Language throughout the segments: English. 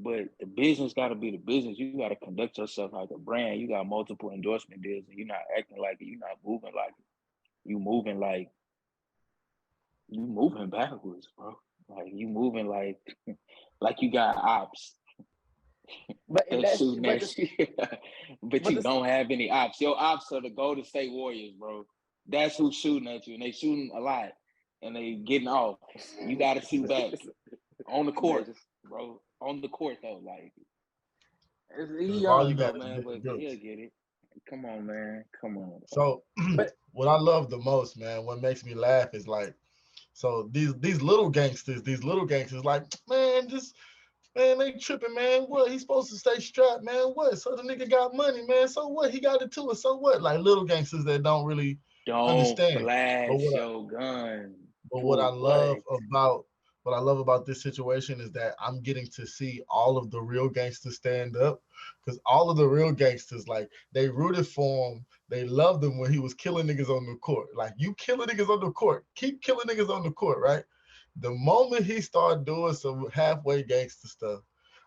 But the business got to be the business. You got to conduct yourself like a brand. You got multiple endorsement deals, and you're not acting like it. You're not moving like it. You moving backwards, bro. Like you moving like you got ops But and and that's shooting but that this shit, but but you this don't have any ops. Your ops are the Golden State Warriors, bro. That's who's shooting at you, and they shooting a lot, and they getting off. You got to shoot back on the man, court, just bro. On the court though, like he Because all you young though, got is man, Dylan but he'll Brooks. get it. Come on, man. Come on. So but what I love the most, man, what makes me laugh is like, so these little gangsters, like, man, just man, they tripping, man. What? He's supposed to stay strapped, man. What? So the nigga got money, man. So what? He got it too. So what? Like little gangsters that don't really Don't understand. But flash what your gun But for what? what I love about this situation is that I'm getting to see all of the real gangsters stand up, because all of the real gangsters, like, they rooted for him. They loved him when he was killing niggas on the court. Like, you killing niggas on the court, keep killing niggas on the court, right? The moment he started doing some halfway gangster stuff,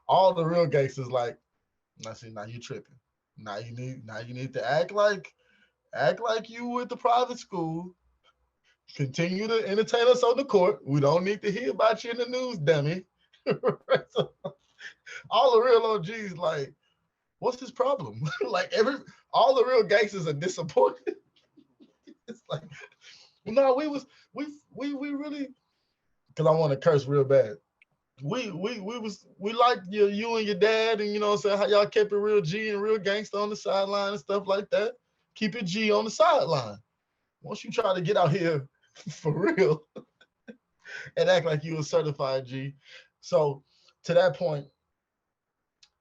all the real gangsters like, now see, now you tripping. Now you need to act like you went to private school. Continue to entertain us on the court. We don't need to hear about you in the news, dummy. So, all the real OGs, like, what's his problem? Like all the real gangsters are disappointed. It's like, no, we really, because I want to curse real bad. We liked you and your dad, and you know what I'm saying, how y'all kept it real G and real gangster on the sideline and stuff like that. Keep it G on the sideline. Once you try to get out here for real and act like you a certified G. So to that point,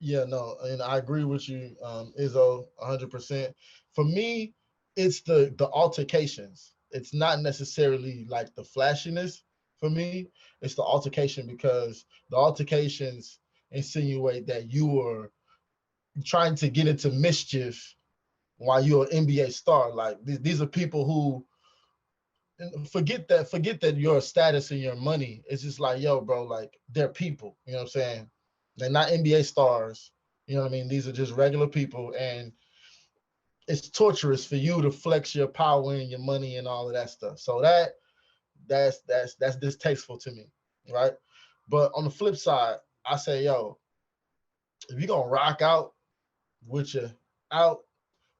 yeah, no, and I agree with you, Izzo, 100%. For me, it's the altercations. It's not necessarily like the flashiness for me. It's the altercation, because the altercations insinuate that you are trying to get into mischief while you're an NBA star. Like these are people who, and forget that your status and your money. It's just like, yo, bro, like, they're people, you know what I'm saying? They're not NBA stars, you know what I mean? These are just regular people, and it's torturous for you to flex your power and your money and all of that stuff. So that's distasteful to me, right? But on the flip side, I say, yo, if you're gonna rock out with your out,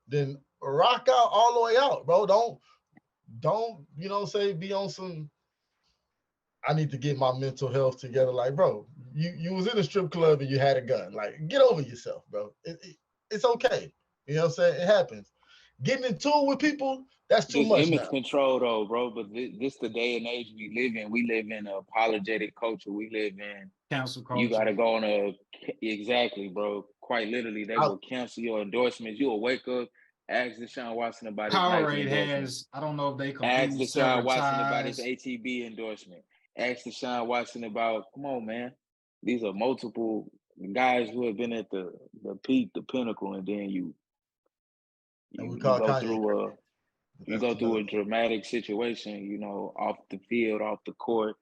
then rock out all the way out, bro. Don't, you know, say, be on some, I need to get my mental health together. Like, bro, you was in a strip club and you had a gun. Like, get over yourself, bro. It's okay. You know what I'm saying? It happens. Getting into it with people, that's too This much image now. control though, bro. But this the day and age we live in. We live in an apologetic culture. We live in. cancel You got culture. to go on a exactly, bro. Quite literally, they I, will cancel your endorsements. You will wake up, ask Deshaun Watson about his Nike Powerade endorsement. has, I don't know if they Ask completely Deshaun severed Watson about his ties. ATB endorsement. Ask Deshaun Watson about. Come on, man. These are multiple guys who have been at the peak, the pinnacle, and then and we you call go Kanye through crazy, but you that's go through another a thing. dramatic situation, off the field, off the court,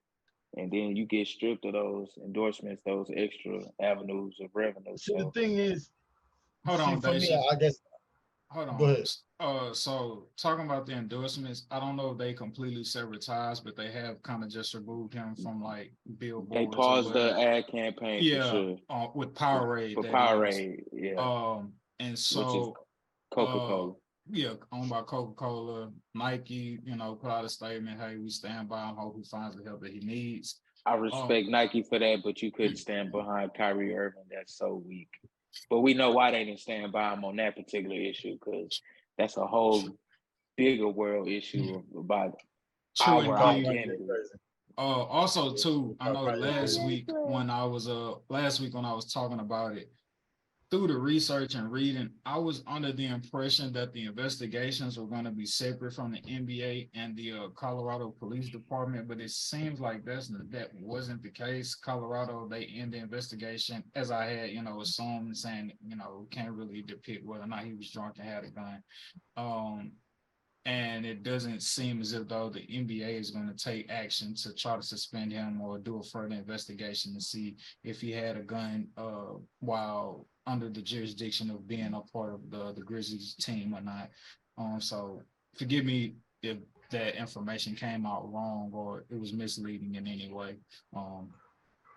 and then you get stripped of those endorsements, those extra avenues of revenue. See, the So thing is, Hold see, on, for me, Daisha. I guess, Hold go on. ahead. So talking about the endorsements, I don't know if they completely severed ties, but they have kind of just removed him from like they billboards or paused the whatever. ad campaign for Yeah, sure with for, Powerade, for that is. Powerade, yeah, And which is so, Coca uh, Cola. yeah, owned by Coca-Cola. Nike, put out a statement, hey, we stand by him, hope he finds the help that he needs. I Um, respect Nike for that, but you couldn't stand behind Kyrie Irving. That's so weak. But we know why they didn't stand by him on that particular issue, because that's a whole bigger world issue about True We our call indeed. Kanye identity. crazy. Also We too, I call know Kanye last crazy. week when I was talking about it, through the research and reading, I was under the impression that the investigations were going to be separate from the NBA and the Colorado Police Department, but it seems like that wasn't the case. Colorado, they end the investigation, as I had, assumed, saying, can't really depict whether or not he was drunk and had a gun. Um, And it doesn't seem as if though the NBA is going to take action to try to suspend him or do a further investigation to see if he had a gun while under the jurisdiction of being a part of the Grizzlies team or not. So forgive me if that information came out wrong or it was misleading in any way.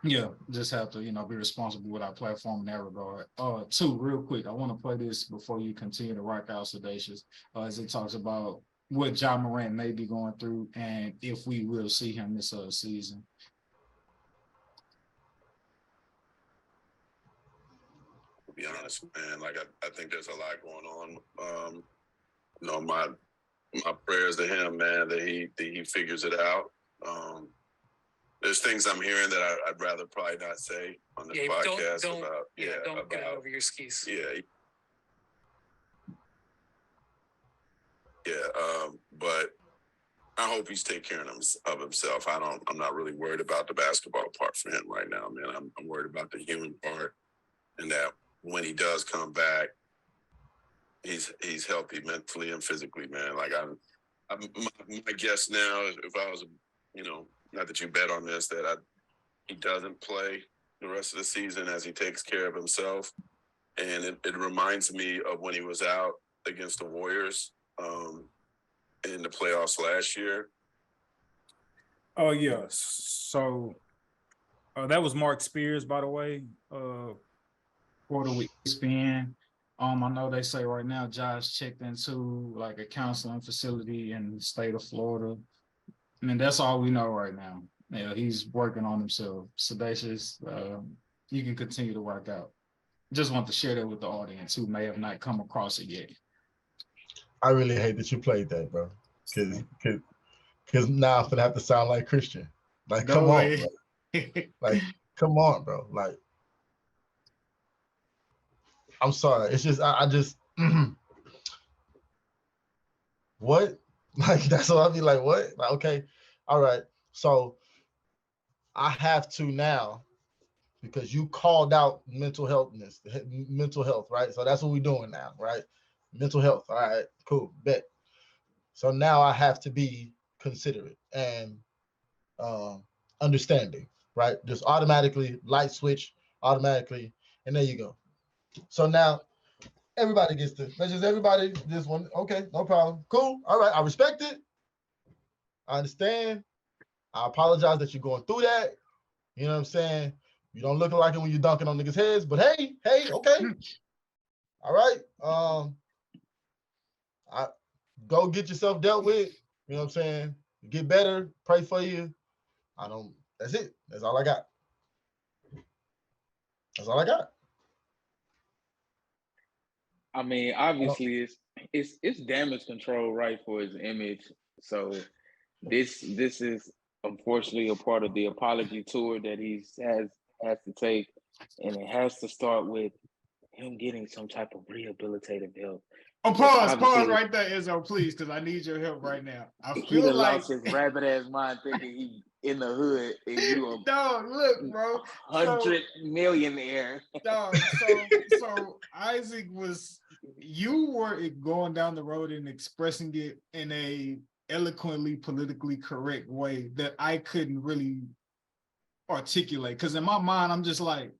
Yeah, just have to, be responsible with our platform in that regard. Two, real quick, I want to play this before you continue to rock out Sedacious, as it talks about what Ja Morant may be going through and if we will see him this season. To be honest, man, like I think there's a lot going on. My prayers to him, man, that he figures it out. There's things I'm hearing that I'd rather probably not say on this podcast don't about get it over your skis. But I hope he's taking care of himself. I'm not really worried about the basketball part for him right now, man. I'm worried about the human part, and that when he does come back, he's healthy mentally and physically, man. Like my guess now, if I was, not that you bet on this, that he doesn't play the rest of the season as he takes care of himself. And it reminds me of when he was out against the Warriors in the playoffs last year. Oh, yeah. So that was Mark Spears, by the way, Quarter with ESPN. I know they say right now Josh checked into like a counseling facility in the state of Florida. I mean, that's all we know right now. Yeah, he's working on himself. Sedacious, you can continue to work out. Just want to share that with the audience who may have not come across it yet. I really hate that you played that, bro. Because now I'm gonna have to sound like Christian. Like, come on, bro. Like, come on, bro. Like, I'm sorry. It's just I just what? Like, that's what I'll be like, what? Like, okay, all right. So I have to now, because you called out mental health, right? So that's what we're doing now, right? Mental health. All right, cool, bet. So now I have to be considerate and understanding, right? Just automatically light switch, automatically, and there you go. So now everybody gets to, that's just everybody, this one. Okay, no problem. Cool. All right, I respect it. I understand. I apologize that you're going through that. You know what I'm saying? You don't look like it when you're dunking on niggas' heads, but hey, okay. All right. I go get yourself dealt with. You know what I'm saying? Get better. Pray for you. That's it. That's all I got. That's all I got. I mean, obviously, it's damage control, right, for his image. So this is unfortunately a part of the apology tour that he has to take, and it has to start with him getting some type of rehabilitative help. Oh, pause right there, Izzo, please, because I need your help right now. I feel like lost his rabbit ass mind thinking he in the hood and you a dog, look, bro, 100 millionaire. Dog, so Isaac you were going down the road and expressing it in a eloquently politically correct way that I couldn't really articulate, because in my mind I'm just like,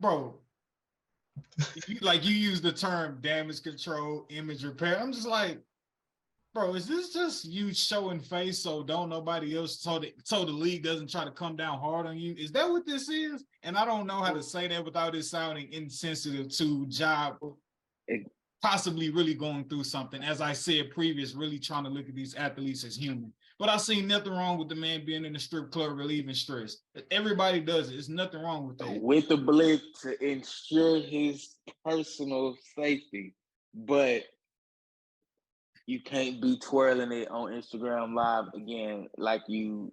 bro, you use the term damage control, image repair. I'm just like, bro, is this just you showing face so don't nobody else, so the league doesn't try to come down hard on you? Is that what this is? And I don't know how to say that without it sounding insensitive to Ja possibly really going through something. As I said previous, really trying to look at these athletes as human. But I see nothing wrong with the man being in the strip club relieving stress. Everybody does it. There's nothing wrong with that. With the blitz to ensure his personal safety. But you can't be twirling it on Instagram Live again like you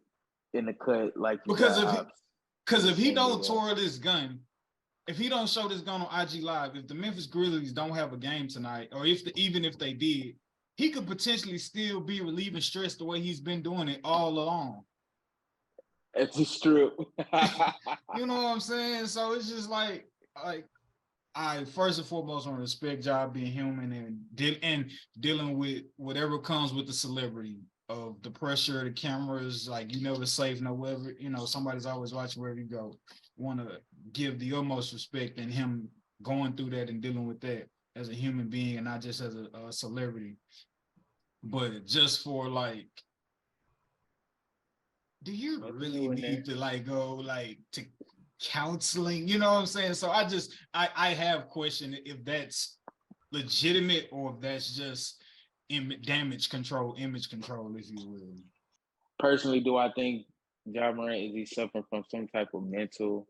in the cut. Like you because if he don't twirl this gun, if he don't show this gun on IG Live, if the Memphis Grizzlies don't have a game tonight, or even if they did, he could potentially still be relieving stress the way he's been doing it all along. It's a strip. You know what I'm saying? So it's just like I first and foremost want to respect y'all being human and dealing with whatever comes with the celebrity of the pressure, the cameras, like you never safe, no wherever, somebody's always watching wherever you go. Want to give the utmost respect in him going through that and dealing with that as a human being and not just as a celebrity. But just for like, do you really need to like go like to counseling? You know what I'm saying? So I have questioned if that's legitimate or if that's just image control, if you will. Personally, do I think Ja Morant is he suffering from some type of mental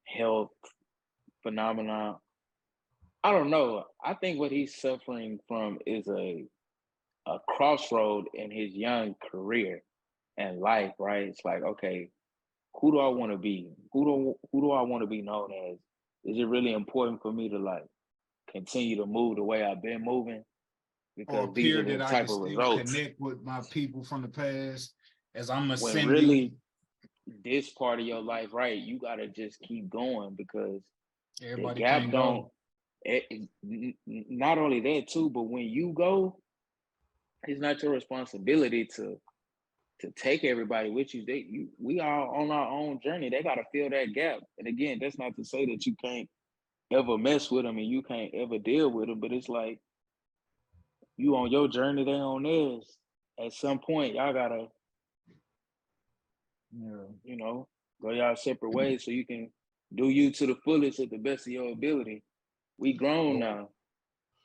health phenomenon? I don't know. I think what he's suffering from is a crossroad in his young career and life, right? It's like, okay, who do I want to be? Who do I want to be known as? Is it really important for me to like continue to move the way I've been moving? Or Because these appear are the that I type can of still results. connect with my people from the past as I'm When ascending. really this part of your life, right? You gotta just keep going because Everybody the gap can't don't. go. Not only that too, but when you go, it's not your responsibility to take everybody with you. We are on our own journey. They gotta fill that gap. And again, that's not to say that you can't ever mess with them and you can't ever deal with them, but it's like you on your journey, they on theirs. At some point, y'all gotta, go y'all separate ways so you can do you to the fullest at the best of your ability. We grown now.